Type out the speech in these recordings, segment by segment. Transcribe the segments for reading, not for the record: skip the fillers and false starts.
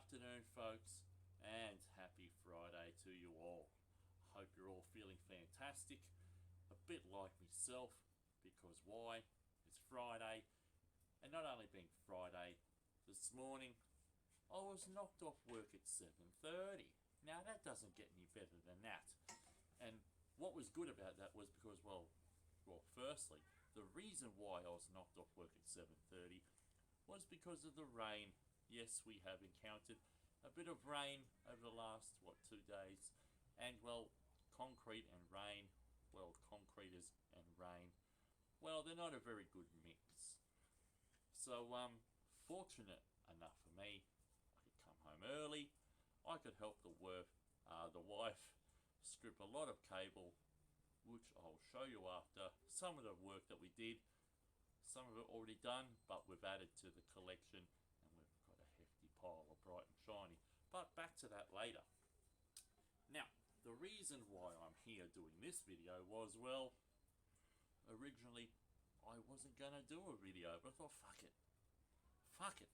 afternoon, folks, and happy Friday to you all. Hope you're all feeling fantastic, a bit like myself, because why? It's Friday, and not only being Friday, this morning I was knocked off work at 7:30. Now that doesn't get any better than that. And what was good about that was because, firstly, the reason why I was knocked off work at 7:30 was because of the rain. Yes, we have encountered a bit of rain over the last, 2 days. And, concrete and rain, concreters and rain, they're not a very good mix. So, fortunate enough for me, I could come home early. I could help the wife strip a lot of cable, which I'll show you after. Some of the work that we did, some of it already done, but we've added to the collection, and we've got a hefty pile of bright and shiny. But back to that later. Now, the reason why I'm here doing this video was, originally I wasn't going to do a video, but I thought, fuck it.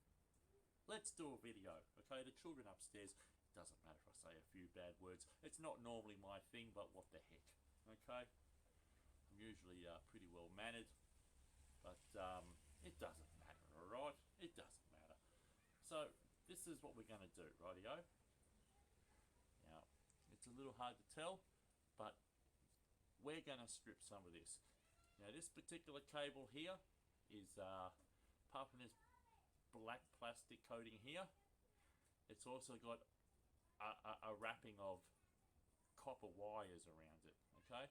Let's do a video, okay? The children upstairs, it doesn't matter if I say a few bad words. It's not normally my thing, but what the heck, okay? I'm usually pretty well mannered, but it doesn't matter, alright? It doesn't matter. So, this is what we're going to do, rightio? Now, it's a little hard to tell, but we're going to strip some of this. Now, this particular cable here is apart from this black plastic coating here, it's also got a wrapping of copper wires around it, okay?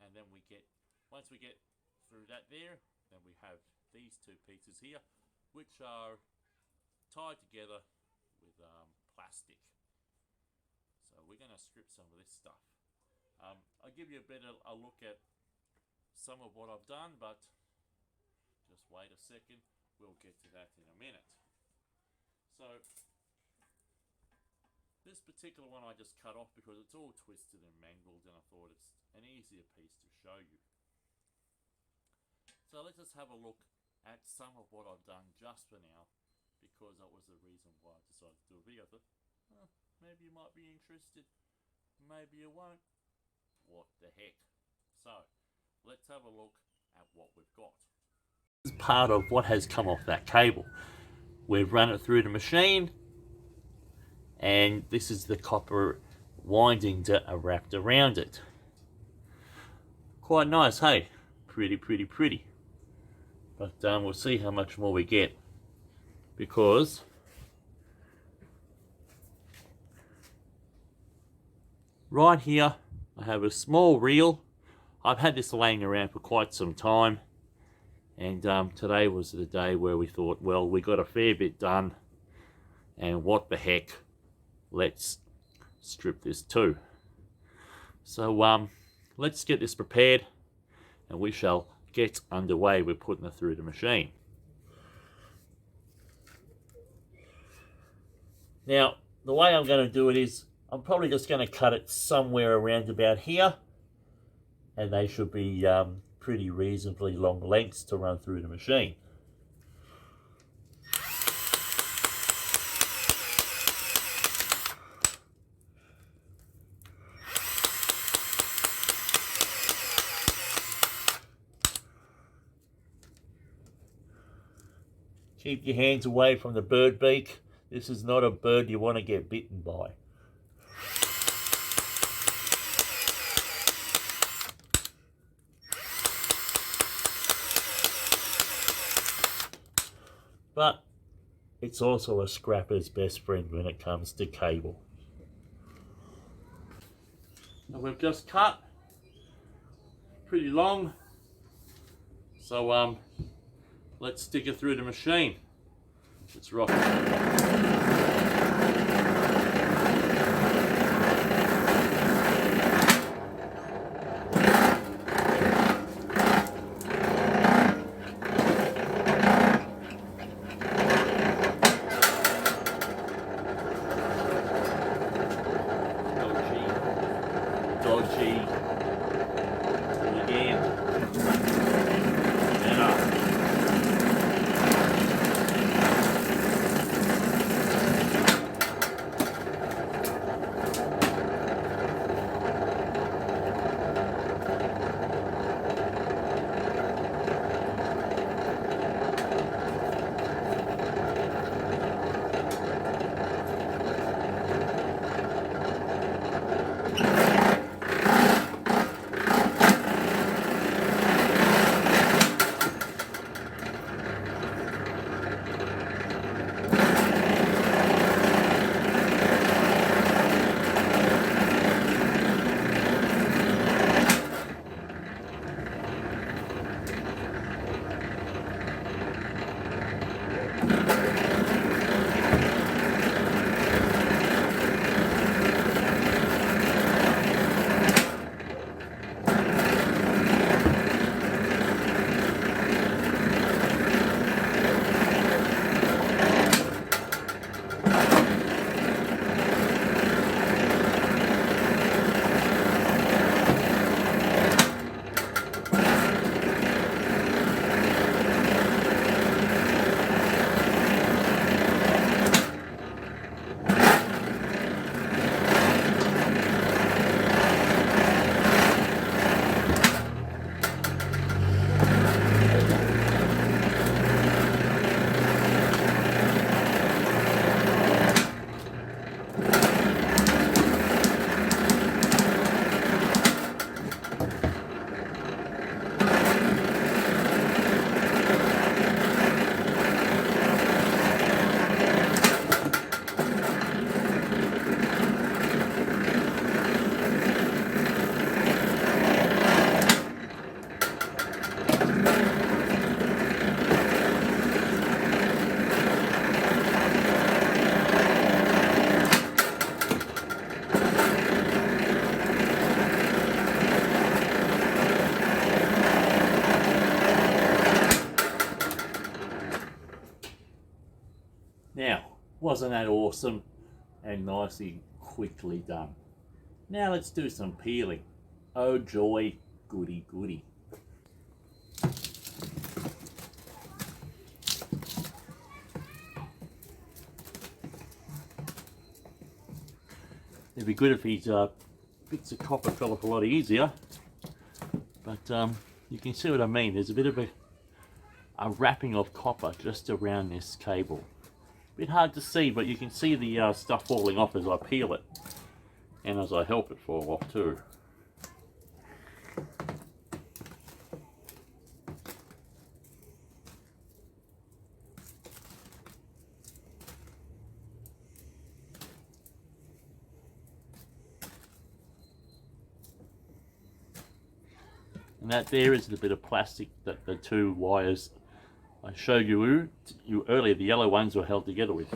And then once we get through that there, then we have these two pieces here, which are tied together with plastic. So we're going to strip some of this stuff. I'll give you a look at some of what I've done, but just wait a second. We'll get to that in a minute. So this particular one I just cut off because it's all twisted and mangled, and I thought it's an easier piece to show you. So let's just have a look at some of what I've done just for now, because that was the reason why I decided to do a video. I thought, maybe you might be interested, maybe you won't. What the heck? So let's have a look at what we've got. This is part of what has come off that cable. We've run it through the machine, and this is the copper windings that are wrapped around it. Quite nice, hey? Pretty. But we'll see how much more we get, because right here I have a small reel. I've had this laying around for quite some time, and today was the day where we thought, we got a fair bit done, and what the heck, let's strip this too. So let's get this prepared, and we shall get underway with putting it through the machine. Now, the way I'm going to do it is, I'm probably just going to cut it somewhere around about here, and they should be pretty reasonably long lengths to run through the machine. Keep your hands away from the bird beak. This is not a bird you want to get bitten by. But it's also a scrapper's best friend when it comes to cable. Now we've just cut pretty long, so let's stick it through the machine. Let's rock it. Dodgy. And again. And up. Now, wasn't that awesome and nicely quickly done? Now let's do some peeling. Oh joy, goody goody. It'd be good if these bits of copper fell off a lot easier, but you can see what I mean. There's a bit of a wrapping of copper just around this cable. A bit hard to see, but you can see the stuff falling off as I peel it and as I help it fall off too. And that there is the bit of plastic that the two wires I showed you earlier, the yellow ones, were held together with.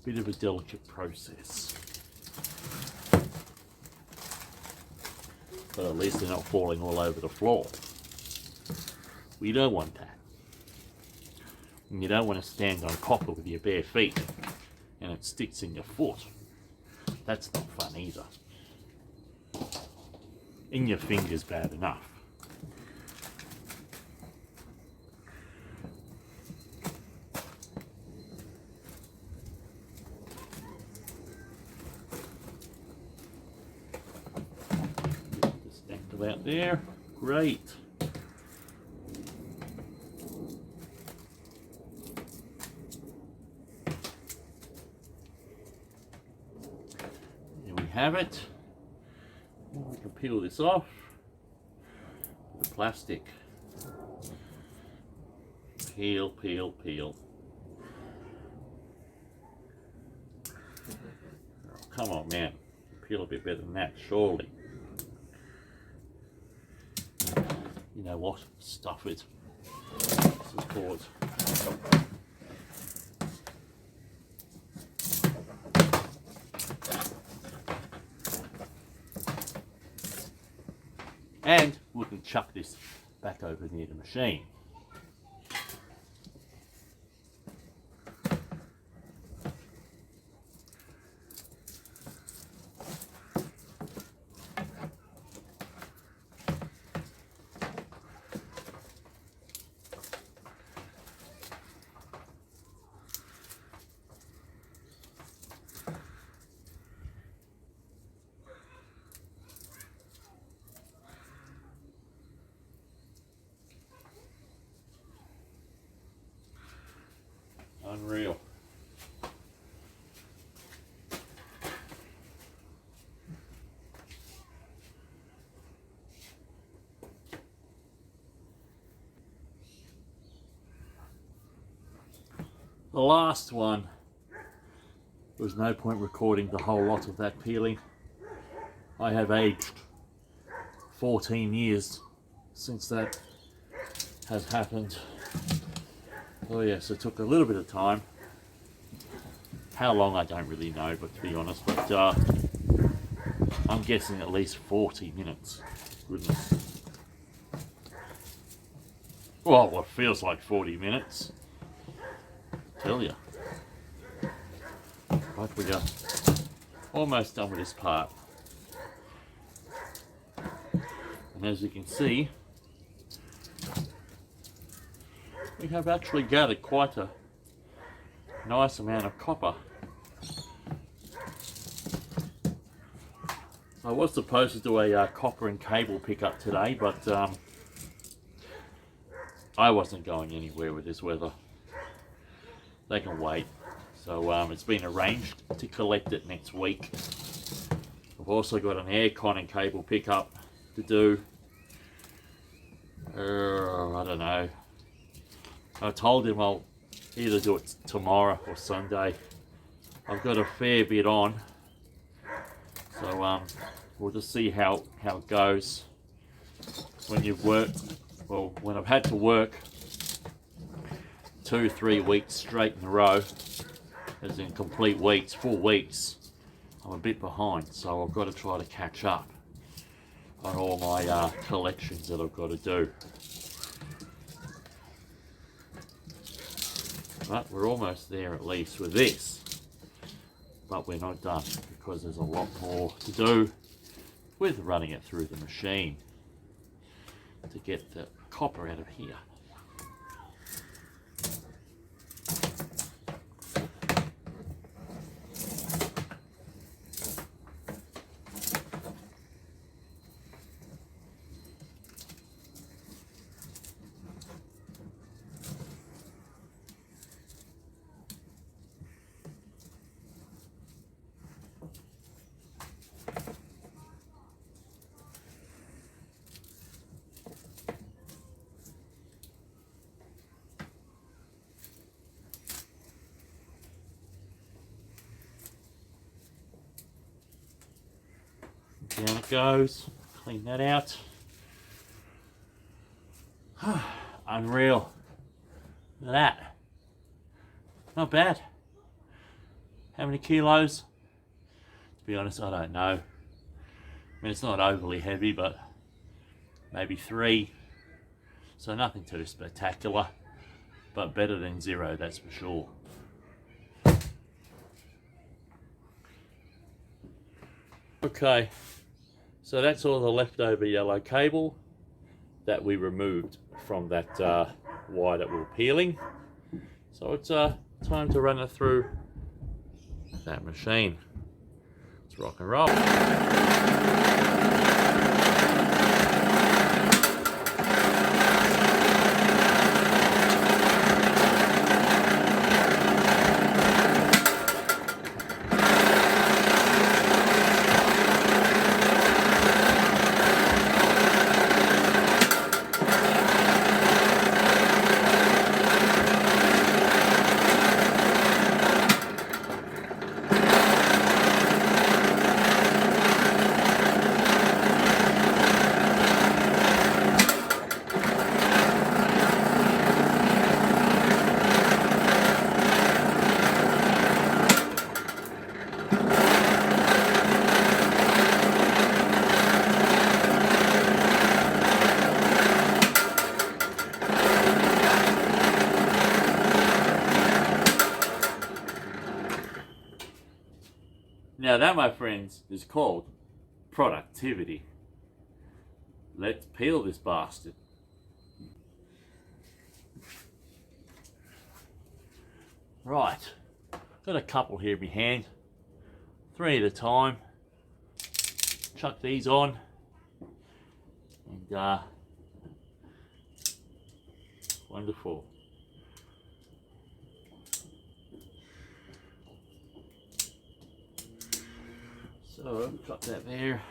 Bit of a delicate process. But at least they're not falling all over the floor. We don't want that. And you don't want to stand on copper with your bare feet and it sticks in your foot. That's not fun either. In your fingers, bad enough. Out there, great. There we have it. We can peel this off. The plastic. Peel, peel, peel. Oh, come on, man. Peel a bit better than that, surely. You know what? Stuff it. This is called. And we can chuck this back over near the machine. Unreal. The last one, there was no point recording the whole lot of that peeling. I have aged 14 years since that has happened. Oh yes, it took a little bit of time. How long I don't really know, but to be honest, but I'm guessing at least 40 minutes. Goodness. Well, it feels like 40 minutes. I tell you. But we are almost done with this part. And as you can see, we have actually gathered quite a nice amount of copper. I was supposed to do a copper and cable pickup today, but I wasn't going anywhere with this weather. They can wait. So it's been arranged to collect it next week. I've also got an aircon and cable pickup to do. I don't know. I told him I'll either do it tomorrow or Sunday. I've got a fair bit on, so we'll just see how it goes. When you've worked, well, when I've had to work 2-3 weeks straight in a row, as in complete weeks, full weeks, I'm a bit behind, so I've got to try to catch up on all my collections that I've got to do. But we're almost there at least with this. But we're not done, because there's a lot more to do with running it through the machine to get the copper out of here. Down it goes. Clean that out. Unreal. Look at that. Not bad. How many kilos? To be honest, I don't know. I mean, it's not overly heavy, but maybe 3. So nothing too spectacular, but better than 0, that's for sure. Okay, so that's all the leftover yellow cable that we removed from that wire that we were peeling. So it's time to run it through that machine. Let's rock and roll. Now that, my friends, is called productivity. Let's peel this bastard. Right, got a couple here in my hand. 3 at a time. Chuck these on. And wonderful. So, drop that there.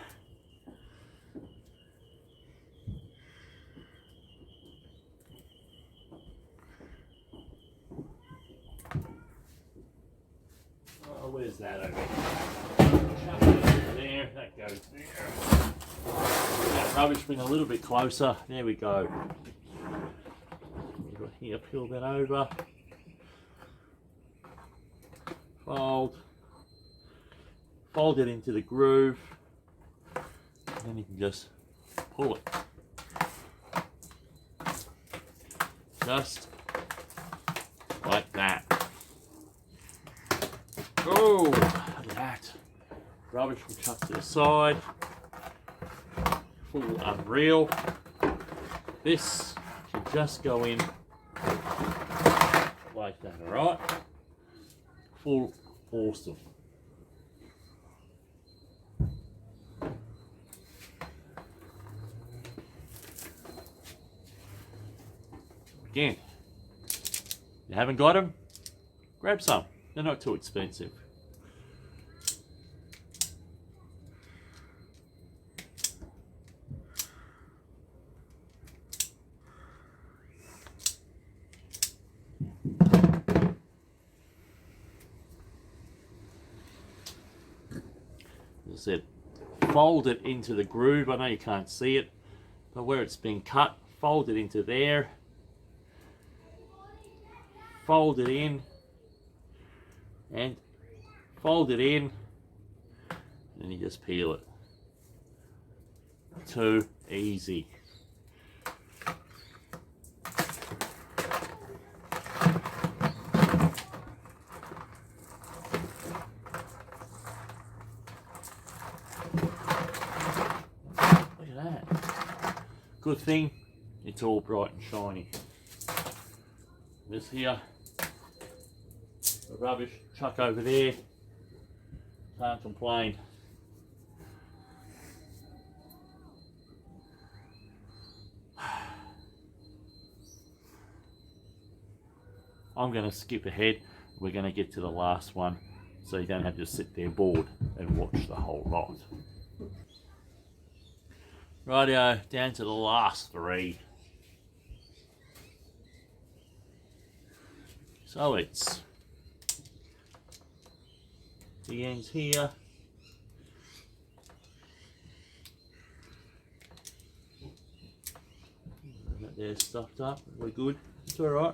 Oh, where's that over? Chuck it over there. That goes there. That rubbish bin a little bit closer. There we go. We've got here, peel that over. Fold it into the groove, and then you can just pull it. Just like that. Oh, look at that. Rubbish will chuck to the side. Full unreal. This can just go in like that, alright? Full awesome. Again, you haven't got them, grab some. They're not too expensive. As I said, fold it into the groove. I know you can't see it, but where it's been cut, fold it into there. fold it in, and fold it in, and you just peel it. Too easy. Look at that. Good thing it's all bright and shiny. This here, the rubbish, chuck over there. Can't complain. I'm going to skip ahead. We're going to get to the last one, so you don't have to sit there bored and watch the whole lot. Rightio, down to the last three. So it's the ends here. That there stuffed up. We're good. It's all right.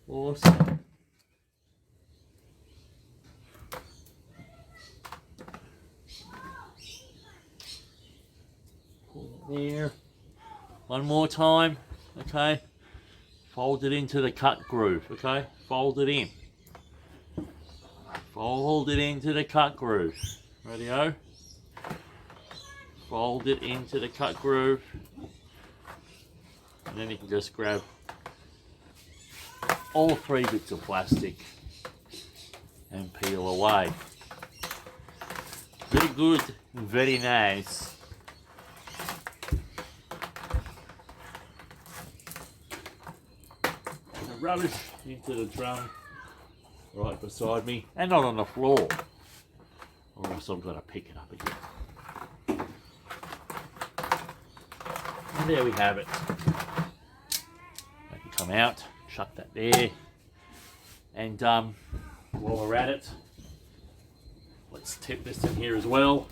Awesome. Pull it there. One more time. Okay. Fold it into the cut groove. Okay. Fold it in. Fold it into the cut groove. Rightio. Fold it into the cut groove. And then you can just grab all three bits of plastic and peel away. Very good, very nice. The rubbish into the drum right beside me, and not on the floor, or else I've got to pick it up again. And there we have it. That can come out. Shut that there, and while we're at it, let's tip this in here as well,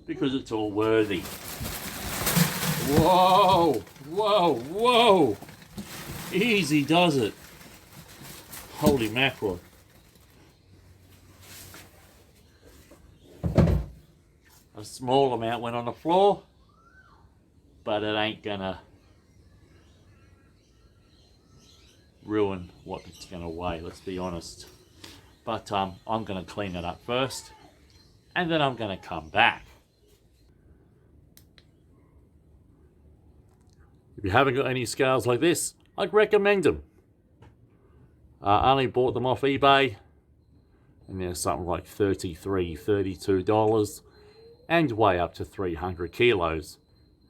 because it's all worthy. Whoa, whoa, whoa! Easy does it. Holy mackerel. A small amount went on the floor, but it ain't gonna ruin what it's going to weigh, let's be honest. But I'm going to clean it up first, and then I'm going to come back. If you haven't got any scales like this, I'd recommend them. I only bought them off eBay, and they're something like $33, $32, and weigh up to 300 kilos.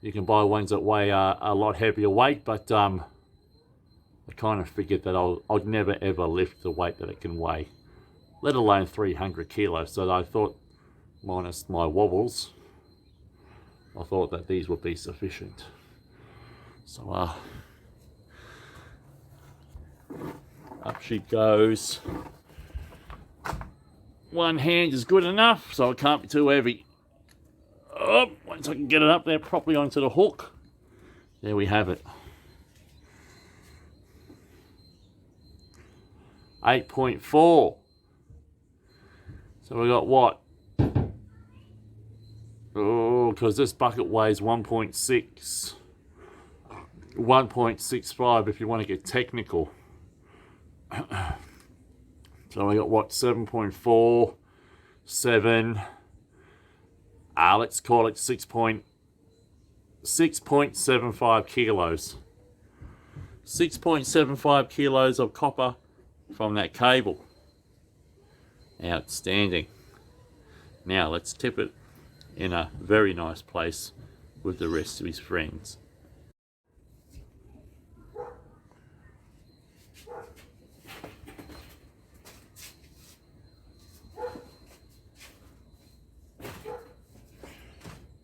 You can buy ones that weigh a lot heavier weight, but I kind of figured that I'd never ever lift the weight that it can weigh, let alone 300 kilos. So I thought, minus my wobbles, I thought that these would be sufficient. So up she goes. One hand is good enough, so it can't be too heavy. Oh, once I can get it up there properly onto the hook, there we have it. 8.4. So we got what? Oh, because this bucket weighs 1.6. 1.65 if you want to get technical. So we got what? 7.4, 7. Let's call it 6.75 kilos. 6.75 kilos of copper from that cable. Outstanding. Now let's tip it in a very nice place with the rest of his friends.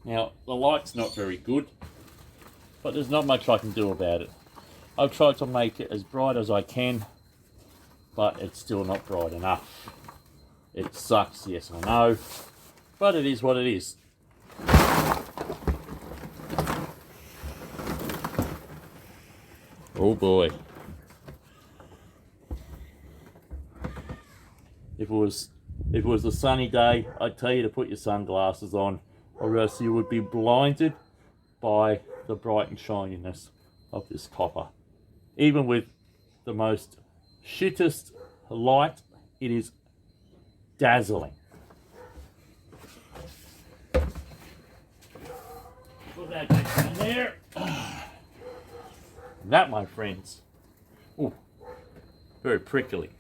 Now the light's not very good, but there's not much I can do about it. I've tried to make it as bright as I can, but it's still not bright enough. It sucks, yes I know, but it is what it is. Oh boy. If it was a sunny day, I'd tell you to put your sunglasses on, or else you would be blinded by the bright and shininess of this copper. Even with the most shittest light, it is dazzling. Put that back in there. That, my friends, ooh, very prickly,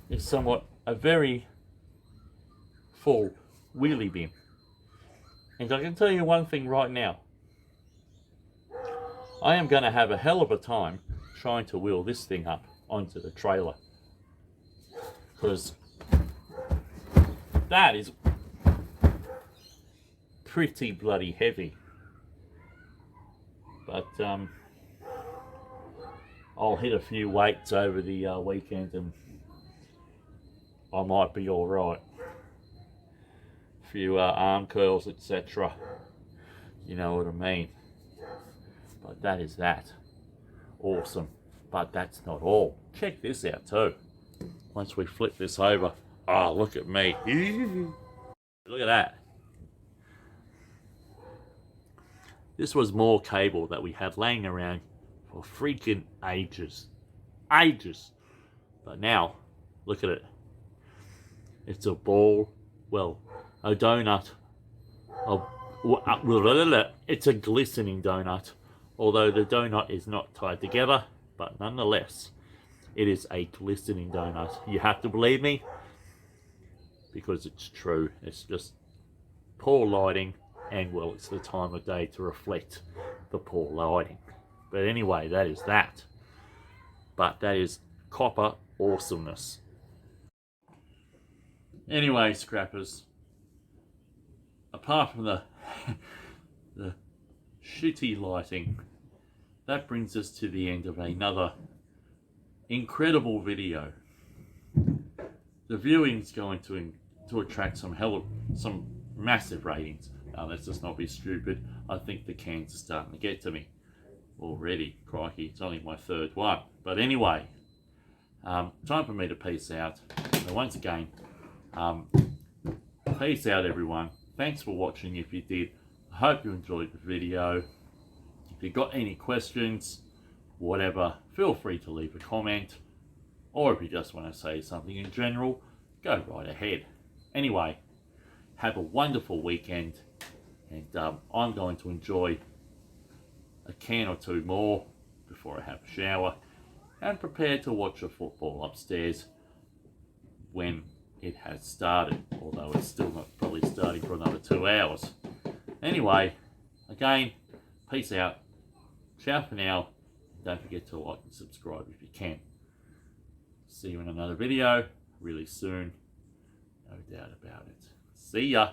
is somewhat a very full wheelie bin. And I can tell you one thing right now. I am going to have a hell of a time trying to wheel this thing up onto the trailer. Because that is pretty bloody heavy. But I'll hit a few weights over the weekend and I might be alright. A few arm curls, etc. You know what I mean. But that is that. Awesome. But that's not all. Check this out too. Once we flip this over. Oh, look at me. Look at that. This was more cable that we had laying around for freaking ages. Ages. But now, look at it. It's a ball, well, a donut. It's a glistening donut. Although the donut is not tied together, but nonetheless, it is a glistening donut. You have to believe me, because it's true. It's just poor lighting. And well, it's the time of day to reflect the poor lighting. But anyway, that is that. But that is copper awesomeness. Anyway, scrappers, apart from the shitty lighting, that brings us to the end of another incredible video. The viewing's going to attract some massive ratings. Let's just not be stupid. I think the cans are starting to get to me already. Crikey, it's only my third one. But anyway, time for me to peace out. So once again, peace out everyone. Thanks for watching if you did. I hope you enjoyed the video. If you got any questions, whatever, feel free to leave a comment. Or if you just want to say something in general, go right ahead. Anyway, have a wonderful weekend. And I'm going to enjoy a can or two more before I have a shower and prepare to watch the football upstairs when it has started, although it's still not probably starting for another 2 hours. Anyway, again, peace out. Ciao for now. Don't forget to like and subscribe if you can. See you in another video really soon. No doubt about it. See ya.